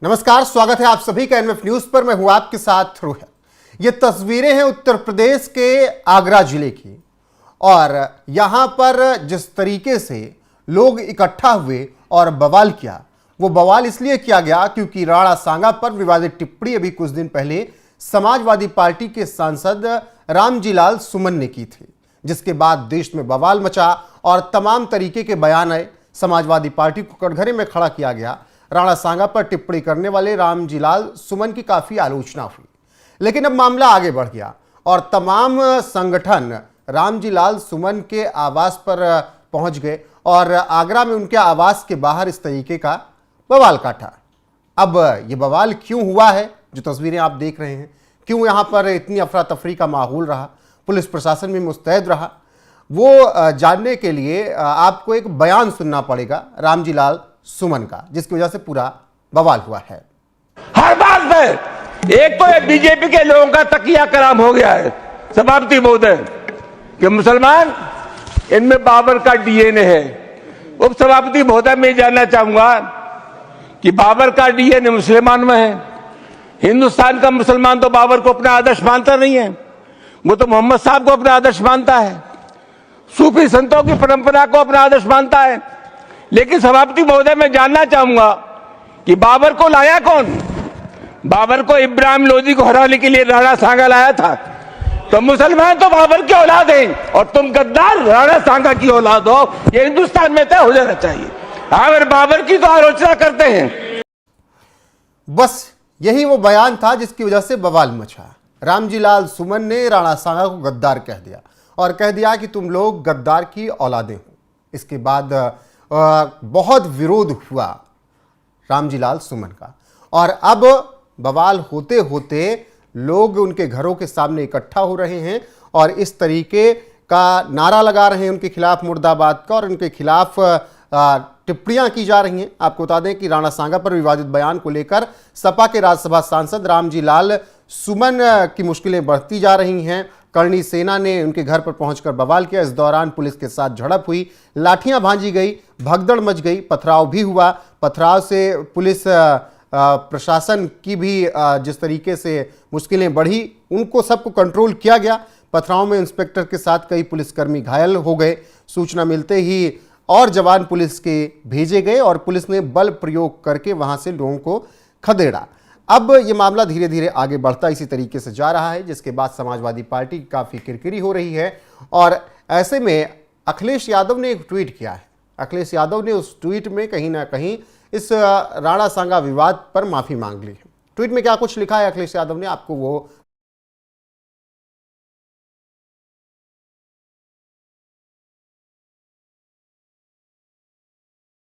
नमस्कार, स्वागत है आप सभी का एनएफ न्यूज पर। मैं हूं आपके साथ रोहित। ये तस्वीरें हैं उत्तर प्रदेश के आगरा जिले की, और यहां पर जिस तरीके से लोग इकट्ठा हुए और बवाल किया, वो बवाल इसलिए किया गया क्योंकि राणा सांगा पर विवादित टिप्पणी अभी कुछ दिन पहले समाजवादी पार्टी के सांसद रामजी लाल सुमन ने की थी, जिसके बाद देश में बवाल मचा और तमाम तरीके के बयान आए। समाजवादी पार्टी को कटघरे में खड़ा किया गया। राणा सांगा पर टिप्पणी करने वाले रामजी लाल सुमन की काफी आलोचना हुई, लेकिन अब मामला आगे बढ़ गया और तमाम संगठन रामजी लाल सुमन के आवास पर पहुंच गए और आगरा में उनके आवास के बाहर इस तरीके का बवाल काटा। अब ये बवाल क्यों हुआ है, जो तस्वीरें आप देख रहे हैं, क्यों यहां पर इतनी अफरा तफरी का माहौल रहा, पुलिस प्रशासन भी मुस्तैद रहा, वो जानने के लिए आपको एक बयान सुनना पड़ेगा रामजी लाल सुमन का, जिसकी वजह से पूरा बवाल हुआ है। हर बात में एक तो ये बीजेपी के लोगों का तकिया कलाम हो गया है सभापति महोदय कि मुसलमान इनमें बाबर का डीएनए है। उप सभापति महोदय मैं जानना चाहूंगा कि बाबर का डीएनए मुसलमान में है। हिंदुस्तान का मुसलमान तो बाबर को अपना आदर्श मानता नहीं है, वो तो मोहम्मद साहब को अपना आदर्श मानता है, सूफी संतों की परंपरा को अपना आदर्श मानता है। लेकिन सभापति महोदय मैं जानना चाहूंगा कि बाबर को लाया कौन? बाबर को इब्राहिम लोदी को हराने के लिए राणा सांगा लाया था। तो मुसलमान तो बाबर की औलाद हैं और तुम गद्दार राणा सांगा की औलाद हो, ये हिंदुस्तान में तय हो जाना चाहिए। अगर बाबर की तो आलोचना करते हैं। बस यही वो बयान था जिसकी वजह से बवाल मचा। रामजी लाल सुमन ने राणा सांगा को गद्दार कह दिया और कह दिया कि तुम लोग गद्दार की औलादें हो। इसके बाद बहुत विरोध हुआ रामजी लाल सुमन का, और अब बवाल होते होते लोग उनके घरों के सामने इकट्ठा हो रहे हैं और इस तरीके का नारा लगा रहे हैं उनके खिलाफ मुर्दाबाद का, और उनके खिलाफ टिप्पणियां की जा रही हैं। आपको बता दें कि राणा सांगा पर विवादित बयान को लेकर सपा के राज्यसभा सांसद रामजी लाल सुमन की मुश्किलें बढ़ती जा रही हैं। करणी सेना ने उनके घर पर पहुंचकर बवाल किया। इस दौरान पुलिस के साथ झड़प हुई, लाठियां भांजी गई, भगदड़ मच गई, पथराव भी हुआ। पथराव से पुलिस प्रशासन की भी जिस तरीके से मुश्किलें बढ़ी, उनको सबको कंट्रोल किया गया। पथराव में इंस्पेक्टर के साथ कई पुलिसकर्मी घायल हो गए। सूचना मिलते ही और जवान पुलिस के भेजे गए और पुलिस ने बल प्रयोग करके वहां से लोगों को खदेड़ा। अब ये मामला धीरे धीरे आगे बढ़ता इसी तरीके से जा रहा है, जिसके बाद समाजवादी पार्टी काफ़ी किरकिरी हो रही है। और ऐसे में अखिलेश यादव ने एक ट्वीट किया है। अखिलेश यादव ने उस ट्वीट में कहीं ना कहीं इस राणा सांगा विवाद पर माफ़ी मांग ली है। ट्वीट में क्या कुछ लिखा है अखिलेश यादव ने, आपको वो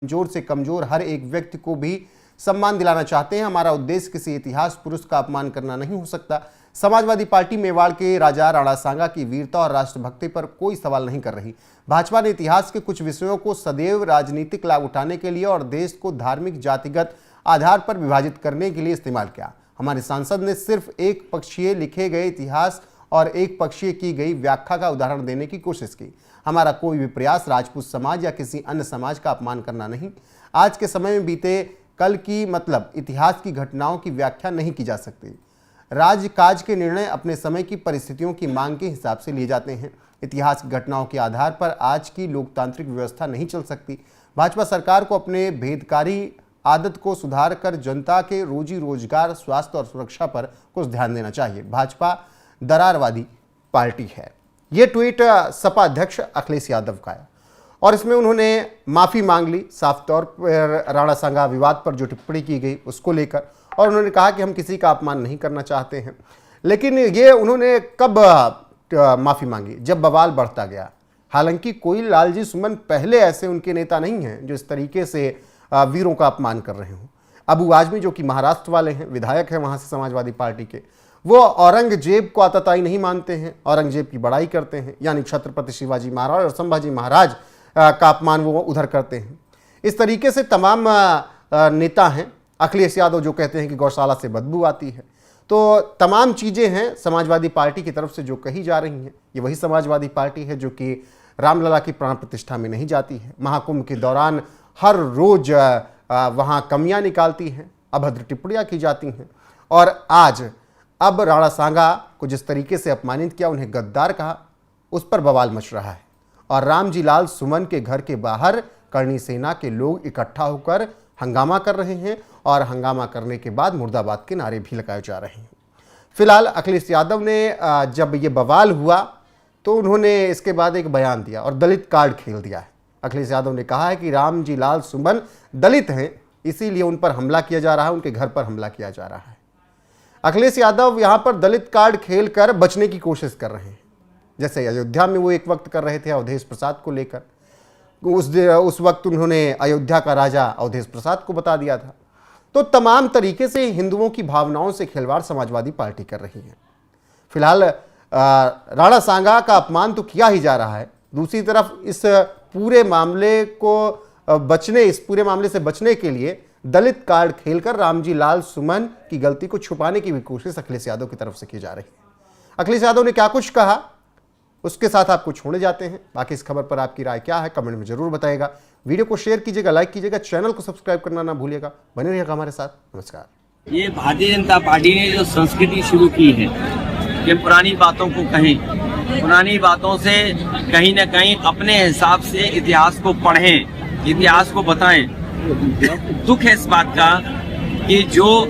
कमजोर से कमजोर हर एक व्यक्ति को भी सम्मान दिलाना चाहते हैं। हमारा उद्देश्य किसी इतिहास पुरुष का अपमान करना नहीं हो सकता। समाजवादी पार्टी मेवाड़ के राजा राणा सांगा की वीरता और राष्ट्रभक्ति पर कोई सवाल नहीं कर रही। भाजपा ने इतिहास के कुछ विषयों को सदैव राजनीतिक लाभ उठाने के लिए और देश को धार्मिक जातिगत आधार पर विभाजित करने के लिए इस्तेमाल किया। हमारे सांसद ने सिर्फ एक पक्षीय लिखे गए इतिहास और एक पक्षीय की गई व्याख्या का उदाहरण देने की कोशिश की। हमारा कोई भी प्रयास राजपूत समाज या किसी अन्य समाज का अपमान करना नहीं। आज के समय में बीते कल की मतलब इतिहास की घटनाओं की व्याख्या नहीं की जा सकती। राजकाज के निर्णय अपने समय की परिस्थितियों की मांग के हिसाब से लिए जाते हैं। इतिहास की घटनाओं के आधार पर आज की लोकतांत्रिक व्यवस्था नहीं चल सकती। भाजपा सरकार को अपने भेदकारी आदत को सुधार कर जनता के रोजी रोजगार, स्वास्थ्य और सुरक्षा पर कुछ ध्यान देना चाहिए। भाजपा दरारवादी पार्टी है। ये ट्वीट सपा अध्यक्ष अखिलेश यादव का है और इसमें उन्होंने माफ़ी मांग ली साफ तौर पर राणा सांगा विवाद पर जो टिप्पणी की गई उसको लेकर, और उन्होंने कहा कि हम किसी का अपमान नहीं करना चाहते हैं। लेकिन ये उन्होंने कब माफ़ी मांगी? जब बवाल बढ़ता गया। हालांकि कोई लालजी सुमन पहले ऐसे उनके नेता नहीं हैं जो इस तरीके से वीरों का अपमान कर रहे हों। अबू आजमी जो कि महाराष्ट्र वाले हैं, विधायक हैं वहाँ से समाजवादी पार्टी के, वो औरंगजेब को आतताई नहीं मानते हैं, औरंगजेब की बड़ाई करते हैं, यानी छत्रपति शिवाजी महाराज और संभाजी महाराज का अपमान वो उधर करते हैं। इस तरीके से तमाम नेता हैं। अखिलेश यादव जो कहते हैं कि गौशाला से बदबू आती है। तो तमाम चीज़ें हैं समाजवादी पार्टी की तरफ से जो कही जा रही हैं। ये वही समाजवादी पार्टी है जो कि रामलला की प्राण प्रतिष्ठा में नहीं जाती है। महाकुंभ के दौरान हर रोज वहाँ कमियां निकालती हैं अभद्र टिप्पणियां की जाती हैं और आज अब राणा सांगा को जिस तरीके से अपमानित किया, उन्हें गद्दार कहा, उस पर बवाल मच रहा है। और रामजी लाल सुमन के घर के बाहर करणी सेना के लोग इकट्ठा होकर हंगामा कर रहे हैं और हंगामा करने के बाद मुर्दाबाद के नारे भी लगाए जा रहे हैं। फिलहाल अखिलेश यादव ने जब ये बवाल हुआ तो उन्होंने इसके बाद एक बयान दिया और दलित कार्ड खेल दिया है। अखिलेश यादव ने कहा है कि रामजी लाल सुमन दलित हैं, इसीलिए उन पर हमला किया जा रहा है, उनके घर पर हमला किया जा रहा है। अखिलेश यादव यहां पर दलित कार्ड खेल कर बचने की कोशिश कर रहे हैं, जैसे अयोध्या में वो एक वक्त कर रहे थे अवधेश प्रसाद को लेकर। उस वक्त उन्होंने अयोध्या का राजा अवधेश प्रसाद को बता दिया था। तो तमाम तरीके से हिंदुओं की भावनाओं से खिलवाड़ समाजवादी पार्टी कर रही है। फिलहाल राणा सांगा का अपमान तो किया ही जा रहा है, दूसरी तरफ इस पूरे मामले से बचने के लिए दलित कार्ड खेलकर रामजी लाल सुमन की गलती को छुपाने की भी कोशिश अखिलेश यादव की तरफ से की जा रही है। अखिलेश यादव ने क्या कुछ कहा, उसके साथ आपको छोड़ने जाते हैं। बाकी इस खबर पर आपकी राय क्या है, कमेंट में जरूर बताइएगा। वीडियो को शेयर कीजिएगा, लाइक कीजिएगा, चैनल को सब्सक्राइब करना ना भूलिएगा। बने रहिएगा हमारे साथ। नमस्कार। ये भारतीय जनता पार्टी ने जो संस्कृति शुरू की है कि पुरानी बातों को कहें, पुरानी बातों से कहीं न कहीं अपने हिसाब से इतिहास को पढ़ें, इतिहास को बताएं। दुख है इस बात का कि जो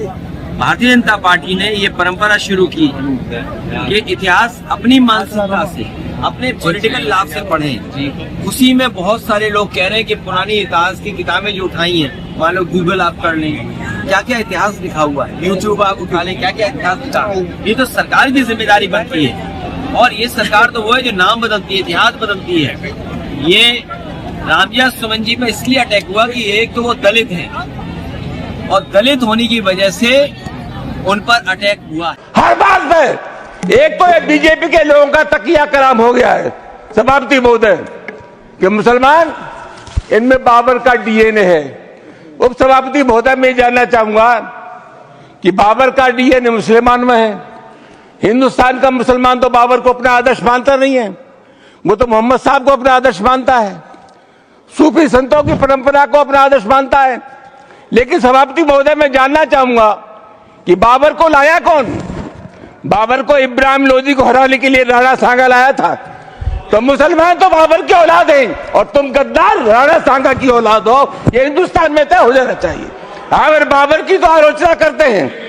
भारतीय जनता पार्टी ने ये परंपरा शुरू की कि इतिहास अपनी मानसिकता से, अपने पॉलिटिकल लाभ से पढ़ें। उसी में बहुत सारे लोग कह रहे हैं कि पुरानी इतिहास की किताबें जो उठाई हैं, मान लो गूगल आप कर लें, क्या क्या इतिहास लिखा हुआ है, यूट्यूब आप उठा लें, क्या क्या इतिहास लिखा है। ये तो सरकार की जिम्मेदारी बनती है और ये सरकार तो वो है जो नाम बदलती है, इतिहास बदलती है। ये रामजी सुमन जी पे इसलिए अटैक हुआ कि एक तो वो दलित हैं और दलित होने की वजह से उन पर अटैक हुआ। हर बात में एक तो ये बीजेपी के लोगों का तकिया कलाम हो गया है सभापति महोदय कि मुसलमान इनमें बाबर का डीएनए है। उप सभापति महोदय मैं जानना चाहूंगा कि बाबर का डीएनए मुसलमान में है। हिंदुस्तान का मुसलमान तो बाबर को अपना आदर्श मानता नहीं है, वो तो मोहम्मद साहब को अपना आदर्श मानता है, सूफी संतों की परंपरा को अपना आदर्श मानता है। लेकिन सभापति महोदय मैं जानना चाहूंगा कि बाबर को लाया कौन? बाबर को इब्राहिम लोधी को हराने के लिए राणा सांगा लाया था। तो मुसलमान तो बाबर की औलाद हैं और तुम गद्दार राणा सांगा की औलाद हो, ये हिंदुस्तान में तय हो जाना चाहिए। अगर बाबर की तो आलोचना करते हैं